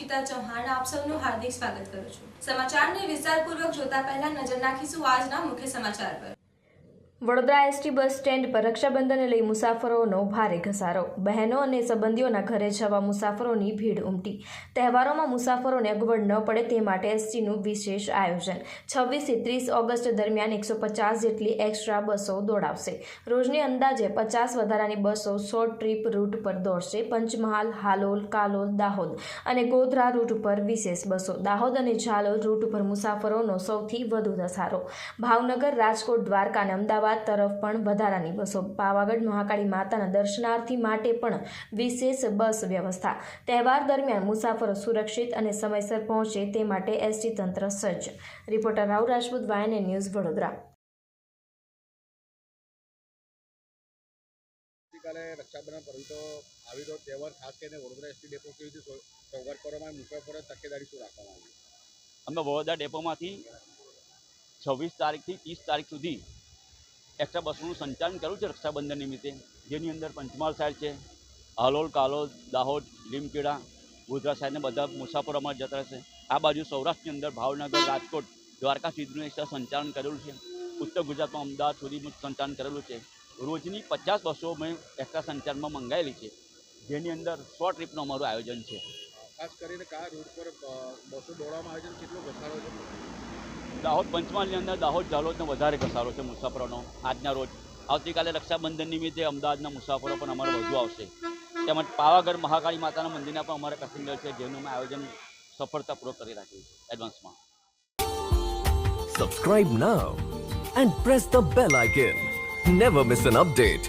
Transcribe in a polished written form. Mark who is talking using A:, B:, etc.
A: અર્પિતા ચૌહાણ આપ સૌનું હાર્દિક સ્વાગત કરું છું। સમાચારને વિસ્તારપૂર્વક જોતા પહેલા નજર નાખીશું આજના મુખ્ય સમાચાર પર। વડોદરા એસટી બસ સ્ટેન્ડ પર રક્ષાબંધનને લઈ મુસાફરોનો ભારે ઘસારો। બહેનો અને સંબંધીઓના ઘરે જવા મુસાફરોની ભીડ ઉમટી। તહેવારોમાં મુસાફરોને અગવડ ન પડે તે માટે એસટીનું વિશેષ આયોજન। 26 થી 30 ઓગસ્ટ દરમિયાન 150 જેટલી એક્સ્ટ્રા બસો દોડાવશે। રોજની અંદાજે 50 વધારાની બસો શોર્ટ ટ્રીપ રૂટ પર દોડશે। પંચમહાલ, હાલોલ, કાલોલ, દાહોદ અને ગોધરા રૂટ પર વિશેષ બસો। દાહોદ અને ઝાલોદ રૂટ પર મુસાફરોનો સૌથી વધુ ધસારો। ભાવનગર, રાજકોટ, દ્વારકા અને અમદાવાદ તરફ પણ વધારાની બસો। પાવાગઢ મહાકાળી માતાના દર્શનાર્થી માટે પણ વિશેષ બસ વ્યવસ્થા। તહેવાર દરમિયાન મુસાફરો સુરક્ષિત અને સમયસર પહોંચે તે માટે એસટી તંત્ર સજ્જ। Reporter Rahul Rajput, YNN news, Vadodara.
B: આવતીકાલે રક્ષાબંધન પરંતુ આવી રહ્યો તહેવાર ખાસ કરીને વડોદરા એસટી ડેપો કેવી રીતે સગવડ કરવામાં મુસાફરો તકેદારી શું રાખવામાં આવી?
C: અમે વડોદરા ડેપોમાંથી 26 તારીખથી 30 તારીખ સુધી એક્સ્ટ્રા બસનું સંચાલન કર્યું છે રક્ષાબંધન નિમિત્તે, જેની અંદર પંચમહાલ સાઈડ છે, હાલોલ, કાલોલ, દાહોદ, લીમખેડા, ગોધરા સાઈડને બધા મુસાફરો અમારે જતા રહેશે। આ બાજુ સૌરાષ્ટ્રની અંદર ભાવનગર, રાજકોટ, દ્વારકા સુધીનું એક્સ્ટ્રા સંચાલન કરેલું છે। ઉત્તર ગુજરાતમાં અમદાવાદ સુધીનું સંચાલન કરેલું છે। રોજની 50 બસો મેં એક્સ્ટ્રા સંચાલનમાં મંગાવેલી છે, જેની અંદર 100 ટ્રીપનું અમારું આયોજન છે।
B: ખાસ કરીને કયા રૂટ પર બસો દોડવામાં આવે છે, કેટલો ઘસારો છે?
C: દાહોદ પંચમહાલની અંદર દાહોદ ઝાલોદનો વધારે ઘસારો છે મુસાફરોનો આજના રોજ। આવતીકાલે રક્ષાબંધન નિમિત્તે અમદાવાદના મુસાફરો પણ અમારે વધુ આવશે। તેમજ પાવાગઢ મહાકાળી માતાના મંદિરના પણ અમારે પેસેન્જર છે, જેનું અમે આયોજન સફળતાપૂર્વક કરી રાખ્યું છે એડવાન્સમાં।
D: Subscribe now and press the bell icon. Never miss an update.